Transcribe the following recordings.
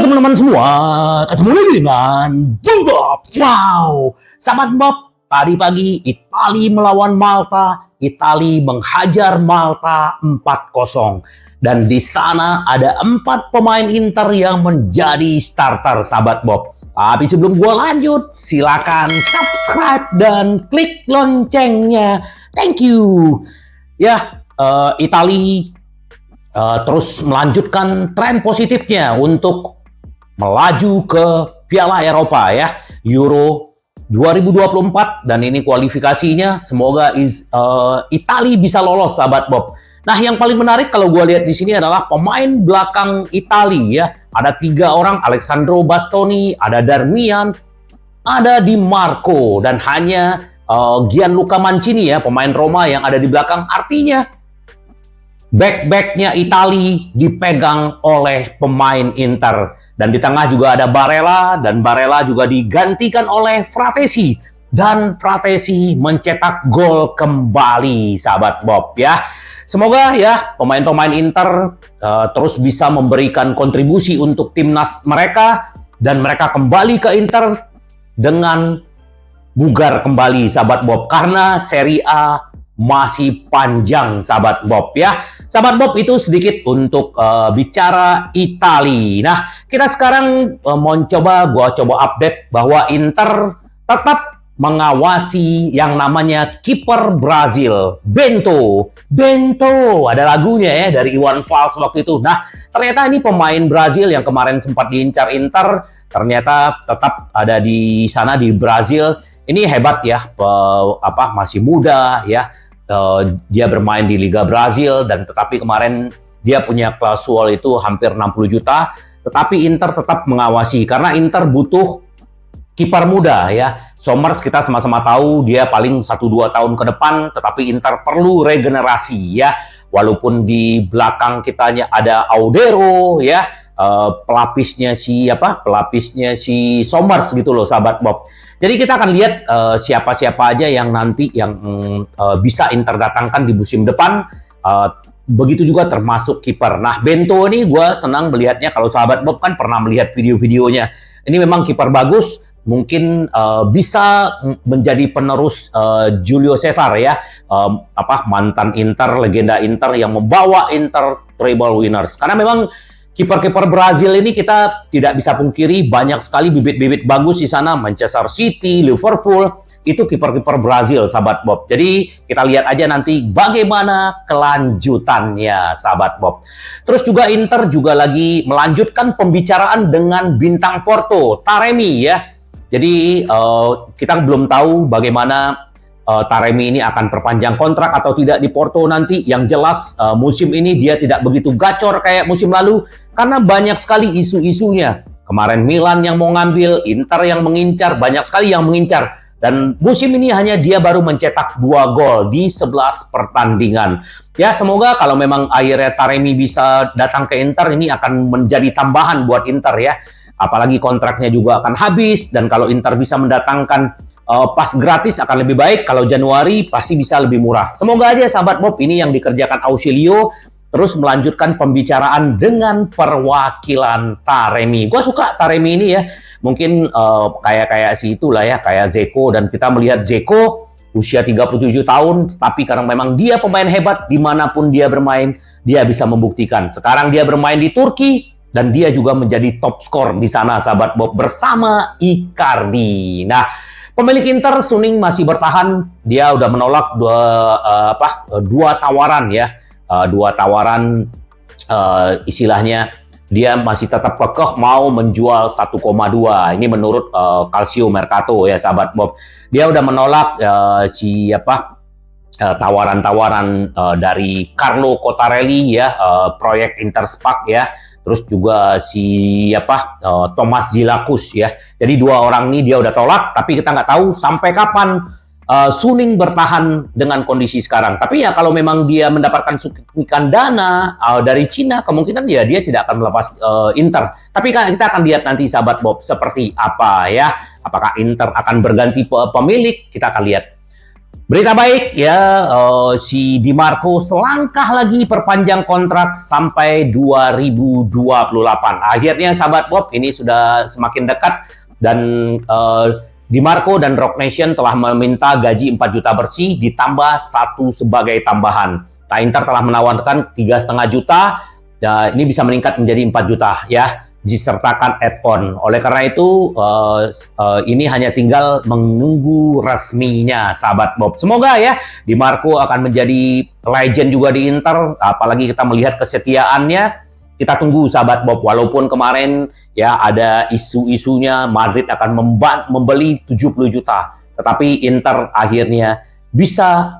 teman-teman semua, ketemu lagi dengan Bung Bob. Wow, sahabat Bob, tadi pagi Italia melawan Malta, Italia menghajar Malta 4-0. Dan di sana ada 4 pemain Inter yang menjadi starter, sahabat Bob. Tapi sebelum gua lanjut, silakan subscribe dan klik loncengnya. Thank you. Ya, Italia terus melanjutkan tren positifnya untuk melaju ke Piala Eropa ya, Euro 2024, dan ini kualifikasinya. Semoga Italia bisa lolos, sahabat Bob. Nah, yang paling menarik kalau gue lihat di sini adalah pemain belakang Italia ya. Ada 3 orang, Alessandro Bastoni, ada Darmian, ada Di Marco, dan hanya Gianluca Mancini ya, pemain Roma yang ada di belakang. Artinya back-backnya Italia dipegang oleh pemain Inter. Dan di tengah juga ada Barella, dan Barella juga digantikan oleh Fratesi. Dan Fratesi mencetak gol kembali, sahabat Bob ya. Semoga ya pemain-pemain Inter terus bisa memberikan kontribusi untuk timnas mereka, dan mereka kembali ke Inter dengan bugar kembali, sahabat Bob, karena Serie A masih panjang, sahabat Bob ya. Sahabat Bob, itu sedikit untuk bicara Italia. Nah, kita sekarang gua coba update bahwa Inter tetap mengawasi yang namanya kiper Brazil, Bento. Bento, ada lagunya ya dari Iwan Fals waktu itu. Nah, ternyata ini pemain Brazil yang kemarin sempat diincar Inter, ternyata tetap ada di sana di Brazil. Ini hebat ya, masih muda ya. Dia bermain di Liga Brazil, dan tetapi kemarin dia punya klausul itu hampir 60 juta. Tetapi Inter tetap mengawasi karena Inter butuh kiper muda ya. Somers kita sama-sama tahu dia paling 1-2 tahun ke depan, tetapi Inter perlu regenerasi ya. Walaupun di belakang kitanya ada Audero ya, pelapisnya si Somers gitu loh, sahabat Bob. Jadi kita akan lihat siapa-siapa aja yang nanti bisa Inter datangkan di musim depan. Begitu juga termasuk kiper. Nah, Bento ini gue senang melihatnya. Kalau sahabat Bob kan pernah melihat video-videonya. Ini memang kiper bagus. Mungkin bisa menjadi penerus Julio Cesar ya. Mantan Inter, legenda Inter yang membawa Inter treble winners. Karena memang kiper-kiper Brazil ini kita tidak bisa pungkiri banyak sekali bibit-bibit bagus di sana. Manchester City, Liverpool, itu kiper-kiper Brazil, sahabat Bob. Jadi kita lihat aja nanti bagaimana kelanjutannya, sahabat Bob. Terus juga Inter juga lagi melanjutkan pembicaraan dengan bintang Porto, Taremi ya. Jadi kita belum tahu bagaimana Taremi ini akan perpanjang kontrak atau tidak di Porto nanti. Yang jelas musim ini dia tidak begitu gacor kayak musim lalu, karena banyak sekali isu-isunya. Kemarin Milan yang mau ngambil, Inter yang mengincar, banyak sekali yang mengincar. Dan musim ini hanya dia baru mencetak 2 gol di 11 pertandingan. Ya, semoga kalau memang akhirnya Taremi bisa datang ke Inter, ini akan menjadi tambahan buat Inter ya. Apalagi kontraknya juga akan habis, dan kalau Inter bisa mendatangkan pas gratis akan lebih baik. Kalau Januari pasti bisa lebih murah. Semoga aja, sahabat Bob, ini yang dikerjakan Ausilio terus melanjutkan pembicaraan dengan perwakilan Taremi. Gue suka Taremi ini ya. Mungkin kayak si itulah ya, kayak Zeko. Dan kita melihat Zeko usia 37 tahun, tapi karena memang dia pemain hebat, dimanapun dia bermain, dia bisa membuktikan. Sekarang dia bermain di Turki, dan dia juga menjadi top skor di sana, sahabat Bob, bersama Icardi. Nah, pemilik Inter, Suning, masih bertahan. Dia udah menolak dua tawaran ya. 2 tawaran, istilahnya dia masih tetap kekeh mau menjual 1,2. Ini menurut Calcio Mercato ya, sahabat Bob. Dia udah menolak tawaran-tawaran dari Carlo Cottarelli ya, proyek Interspark ya. Terus juga Thomas Zilakus ya. Jadi 2 orang ini dia udah tolak, tapi kita nggak tahu sampai kapan Suning bertahan dengan kondisi sekarang. Tapi ya kalau memang dia mendapatkan suntikan dana dari Cina, kemungkinan ya dia tidak akan melepas Inter. Tapi kita akan lihat nanti, sahabat Bob, seperti apa ya. Apakah Inter akan berganti pemilik? Kita akan lihat. Berita baik ya, si Di Marco selangkah lagi perpanjang kontrak sampai 2028. Akhirnya sahabat Bob, ini sudah semakin dekat dan Di Marco dan Rock Nation telah meminta gaji 4 juta bersih ditambah satu sebagai tambahan. Nah, Inter telah menawarkan 3,5 juta, ya, ini bisa meningkat menjadi 4 juta ya, disertakan add-on. Oleh karena itu, ini hanya tinggal menunggu resminya, sahabat Bob. Semoga ya, Di Marco akan menjadi legend juga di Inter, apalagi kita melihat kesetiaannya. Kita tunggu, sahabat Bob. Walaupun kemarin ya ada isu-isunya Madrid akan membeli 70 juta, tetapi Inter akhirnya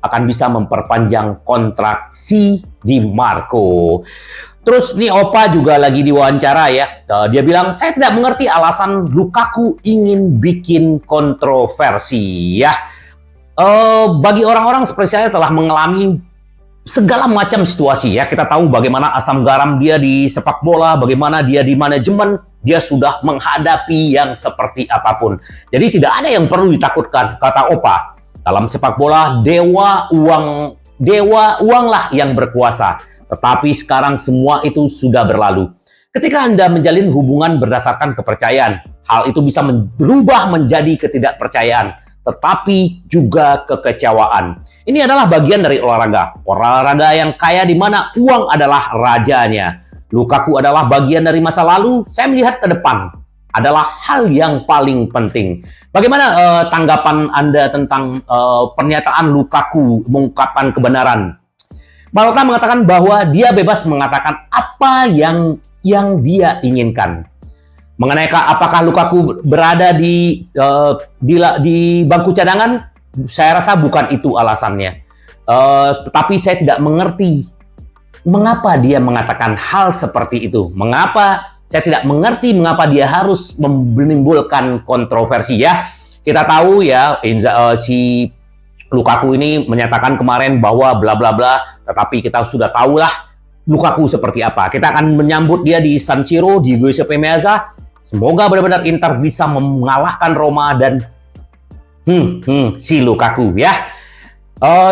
akan bisa memperpanjang kontrak si Di Marco. Terus nih Opa juga lagi diwawancara ya. Dia bilang, saya tidak mengerti alasan Lukaku ingin bikin kontroversi ya. Bagi orang-orang seperti saya telah mengalami segala macam situasi ya. Kita tahu bagaimana asam garam dia di sepak bola, bagaimana dia di manajemen, dia sudah menghadapi yang seperti apapun. Jadi tidak ada yang perlu ditakutkan, kata Opa. Dalam sepak bola, dewa uanglah yang berkuasa. Tetapi sekarang semua itu sudah berlalu. Ketika Anda menjalin hubungan berdasarkan kepercayaan, hal itu bisa berubah menjadi ketidakpercayaan, tetapi juga kekecewaan. Ini adalah bagian dari olahraga. Olahraga yang kaya di mana uang adalah rajanya. Lukaku adalah bagian dari masa lalu, saya melihat ke depan adalah hal yang paling penting. Bagaimana tanggapan Anda tentang pernyataan Lukaku mengungkapkan kebenaran? Marotta mengatakan bahwa dia bebas mengatakan apa yang dia inginkan. Mengenai apakah Lukaku berada di bangku cadangan, saya rasa bukan itu alasannya. Tetapi saya tidak mengerti mengapa dia mengatakan hal seperti itu. Saya tidak mengerti mengapa dia harus menimbulkan kontroversi ya. Kita tahu ya, si Lukaku ini menyatakan kemarin bahwa bla bla bla, tetapi kita sudah tahulah Lukaku seperti apa. Kita akan menyambut dia di San Siro, di Giuseppe Meazza. Semoga benar-benar Inter bisa mengalahkan Roma dan si Lukaku ya.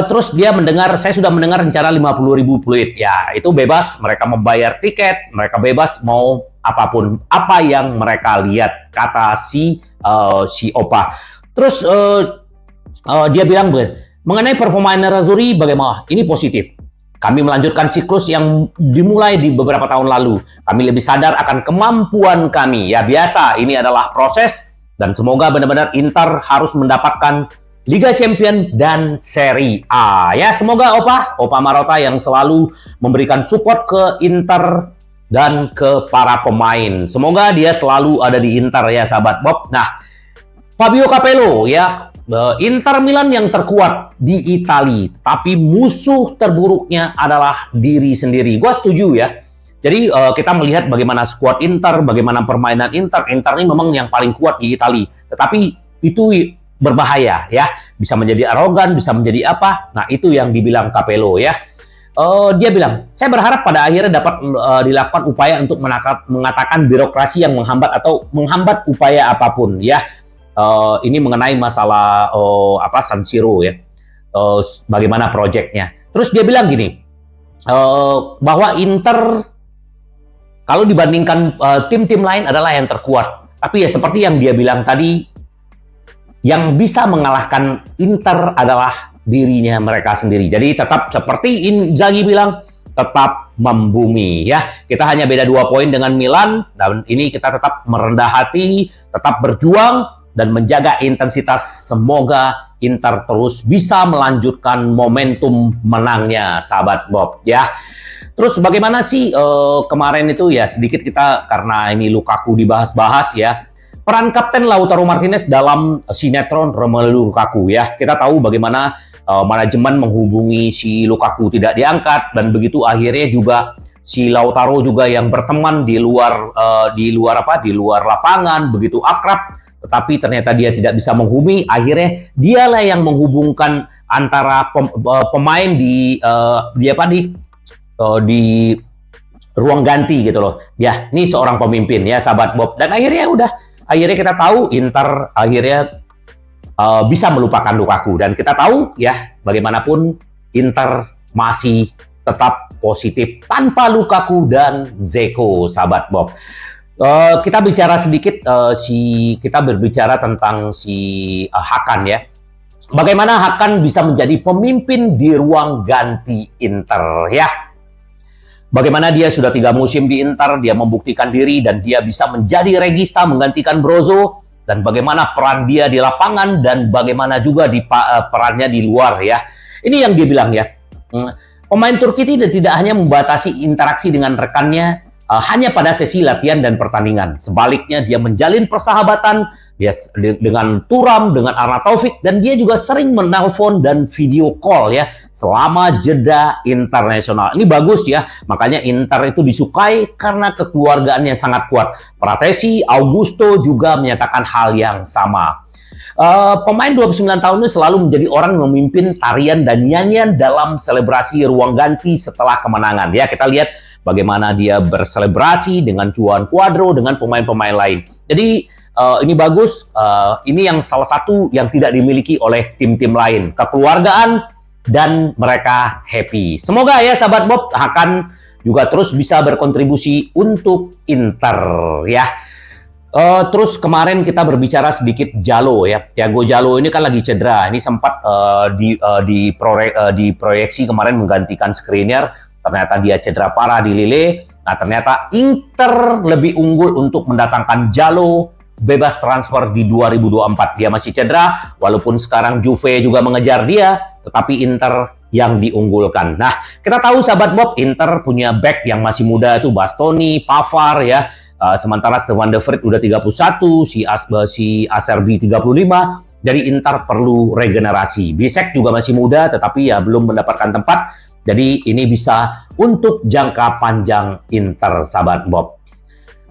Terus dia mendengar, saya sudah mendengar rencana 50.000 fluid. Ya, itu bebas, mereka membayar tiket, mereka bebas mau apapun, apa yang mereka lihat, kata si Opa. Terus dia bilang mengenai performa Nerazzurri bagaimana? Ini positif. Kami melanjutkan siklus yang dimulai di beberapa tahun lalu. Kami lebih sadar akan kemampuan kami. Ya biasa, ini adalah proses dan semoga benar-benar Inter harus mendapatkan Liga Champion dan Serie A. Ya semoga Opa Marotta yang selalu memberikan support ke Inter dan ke para pemain. Semoga dia selalu ada di Inter ya sahabat Bob. Nah, Fabio Capello ya, Inter Milan yang terkuat di Italia, tapi musuh terburuknya adalah diri sendiri. Gua setuju ya. Jadi kita melihat bagaimana skuad Inter, bagaimana permainan Inter. Inter ini memang yang paling kuat di Italia. Tetapi itu berbahaya ya. Bisa menjadi arogan, bisa menjadi apa. Nah itu yang dibilang Capello ya. Dia bilang, saya berharap pada akhirnya dapat dilakukan upaya untuk mengatakan birokrasi yang menghambat upaya apapun ya. Ini mengenai masalah San Siro ya, bagaimana proyeknya. Terus dia bilang gini, bahwa Inter kalau dibandingkan tim-tim lain adalah yang terkuat. Tapi ya seperti yang dia bilang tadi, yang bisa mengalahkan Inter adalah dirinya mereka sendiri. Jadi tetap seperti Inzaghi bilang, tetap membumi ya. Kita hanya beda 2 poin dengan Milan dan ini kita tetap merendah hati, tetap berjuang dan menjaga intensitas. Semoga Inter terus bisa melanjutkan momentum menangnya, sahabat Bob ya. Terus bagaimana sih kemarin itu ya, sedikit kita karena ini Lukaku dibahas-bahas ya. Peran Kapten Lautaro Martinez dalam sinetron Romelu Lukaku ya. Kita tahu bagaimana manajemen menghubungi si Lukaku tidak diangkat dan begitu akhirnya juga si Lautaro juga yang berteman di luar lapangan begitu akrab. Tetapi ternyata dia tidak bisa menghubungi, akhirnya dialah yang menghubungkan antara pemain di ruang ganti gitu loh. Ya, ini seorang pemimpin ya sahabat Bob. Dan akhirnya kita tahu Inter akhirnya bisa melupakan Lukaku. Dan kita tahu ya, bagaimanapun Inter masih tetap positif tanpa Lukaku dan Dzeko, sahabat Bob. Kita bicara sedikit, kita berbicara tentang si Hakan ya. Bagaimana Hakan bisa menjadi pemimpin di ruang ganti Inter ya. Bagaimana dia sudah 3 musim di Inter, dia membuktikan diri dan dia bisa menjadi regista menggantikan Brozo, dan bagaimana peran dia di lapangan dan bagaimana juga perannya di luar ya. Ini yang dia bilang ya. Pemain Turki tidak hanya membatasi interaksi dengan rekannya hanya pada sesi latihan dan pertandingan. Sebaliknya dia menjalin persahabatan dia dengan Thuram, dengan Arnautovic, dan dia juga sering menelpon dan video call ya selama jeda internasional. Ini bagus ya, makanya Inter itu disukai karena kekeluargaannya sangat kuat. Pratesi, Augusto juga menyatakan hal yang sama. Pemain 29 tahun ini selalu menjadi orang yang memimpin tarian dan nyanyian dalam selebrasi ruang ganti setelah kemenangan. Ya, kita lihat bagaimana dia berselebrasi dengan Juan Cuadro, dengan pemain-pemain lain. Jadi ini bagus, ini yang salah satu yang tidak dimiliki oleh tim-tim lain. Kekeluargaan dan mereka happy. Semoga ya sahabat Bob akan juga terus bisa berkontribusi untuk Inter ya. Terus kemarin kita berbicara sedikit Jalo ya. Thiago Jalo ini kan lagi cedera. Ini sempat diproyeksi kemarin menggantikan Skriniar. Ternyata dia cedera parah di Lille. Nah, ternyata Inter lebih unggul untuk mendatangkan Jalo bebas transfer di 2024. Dia masih cedera, walaupun sekarang Juve juga mengejar dia, tetapi Inter yang diunggulkan. Nah, kita tahu sahabat Bob, Inter punya back yang masih muda itu Bastoni, Pavard ya. Sementara Stefan de Vrij udah 31, si Acerbi 35. Jadi Inter perlu regenerasi. Bisek juga masih muda, tetapi ya belum mendapatkan tempat. Jadi ini bisa untuk jangka panjang Inter, sahabat Bob.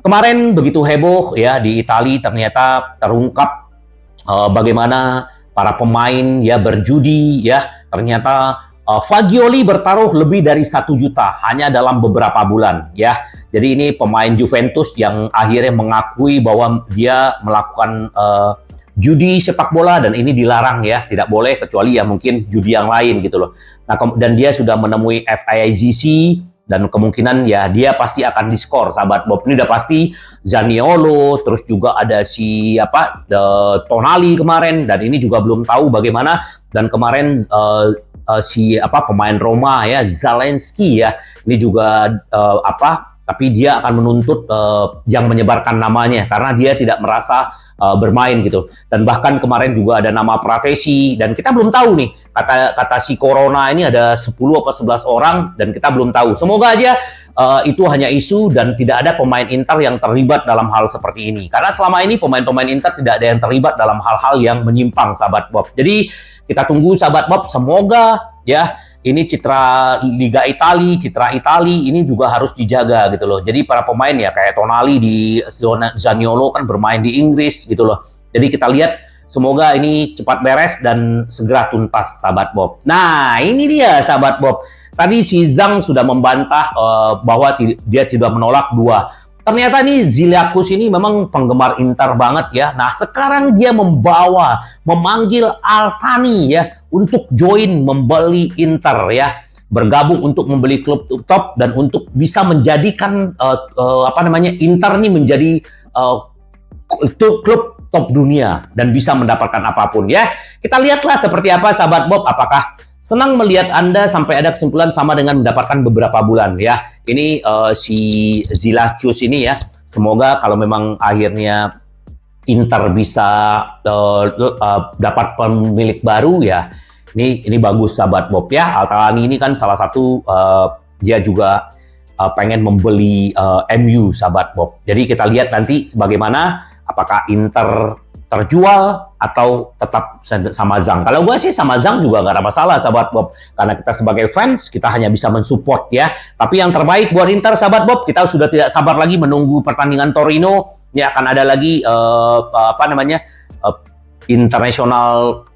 Kemarin begitu heboh ya di Italia, ternyata terungkap bagaimana para pemain ya berjudi ya. Ternyata Fagioli bertaruh lebih dari 1 juta hanya dalam beberapa bulan ya. Jadi ini pemain Juventus yang akhirnya mengakui bahwa dia melakukan judi sepak bola dan ini dilarang ya, tidak boleh kecuali ya mungkin judi yang lain gitu loh. Nah, dan dia sudah menemui FIGC dan kemungkinan ya dia pasti akan diskor, sahabat Bob. Ini udah pasti Zaniolo, terus juga ada si Tonali kemarin, dan ini juga belum tahu bagaimana. Dan kemarin pemain Roma ya Zalewski ya, ini juga tapi dia akan menuntut yang menyebarkan namanya karena dia tidak merasa bermain gitu. Dan bahkan kemarin juga ada nama Pratesi, dan kita belum tahu nih, kata si Corona ini ada 10 atau 11 orang dan kita belum tahu. Semoga aja itu hanya isu dan tidak ada pemain Inter yang terlibat dalam hal seperti ini. Karena selama ini pemain-pemain Inter tidak ada yang terlibat dalam hal-hal yang menyimpang, sahabat Bob. Jadi kita tunggu, sahabat Bob, semoga ya ini citra Liga Italia, citra Italia ini juga harus dijaga gitu loh. Jadi para pemain ya kayak Tonali di Zaniolo kan bermain di Inggris gitu loh. Jadi kita lihat semoga ini cepat beres dan segera tuntas, sahabat Bob. Nah, ini dia sahabat Bob. Tadi si Zhang sudah membantah bahwa dia tidak menolak 2. Ternyata nih Ziliakus ini memang penggemar Inter banget ya. Nah, sekarang dia memanggil Altani ya untuk join membeli Inter ya, bergabung untuk membeli klub top dan untuk bisa menjadikan Inter ini menjadi klub top dunia dan bisa mendapatkan apapun ya. Kita lihatlah seperti apa, sahabat Bob, apakah senang melihat Anda sampai ada kesimpulan sama dengan mendapatkan beberapa bulan ya. Ini si Ziliakus ini ya, semoga kalau memang akhirnya Inter bisa dapat pemilik baru ya. Ini bagus, sahabat Bob ya. Altani ini kan salah satu dia juga pengen membeli MU, sahabat Bob. Jadi kita lihat nanti sebagaimana, apakah Inter terjual atau tetap sama Zhang. Kalau gue sih sama Zhang juga nggak ada masalah, sahabat Bob. Karena kita sebagai fans, kita hanya bisa mensupport ya. Tapi yang terbaik buat Inter, sahabat Bob, kita sudah tidak sabar lagi menunggu pertandingan Torino. Ini akan ada lagi international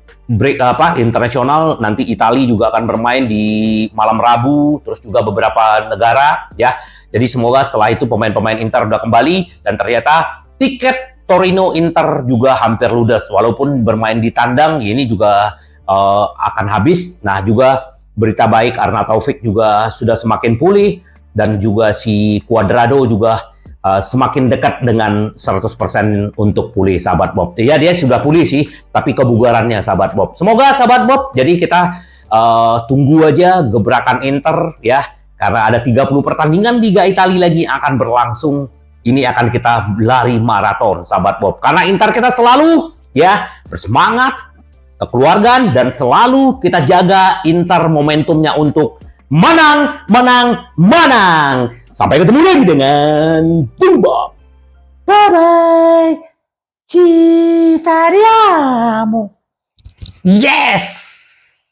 nanti Italia juga akan bermain di malam Rabu, terus juga beberapa negara ya. Jadi semoga setelah itu pemain-pemain Inter udah kembali dan ternyata tiket Torino Inter juga hampir ludes, walaupun bermain di tandang ini juga akan habis. Nah, juga berita baik, Arna Taufik juga sudah semakin pulih, dan juga si Cuadrado juga semakin dekat dengan 100% untuk pulih, sahabat Bob. Ya, dia sudah pulih sih, tapi kebugarannya, sahabat Bob. Semoga, sahabat Bob, jadi kita tunggu aja gebrakan Inter ya, karena ada 30 pertandingan Liga Italia lagi akan berlangsung. Ini akan kita lari maraton, sahabat Bob. Karena Inter kita selalu ya bersemangat, kekeluargaan, dan selalu kita jaga Inter momentumnya untuk menang, menang, menang. Sampai ketemu lagi dengan Bung Bob. Bye-bye. Ci speriamo. Yes!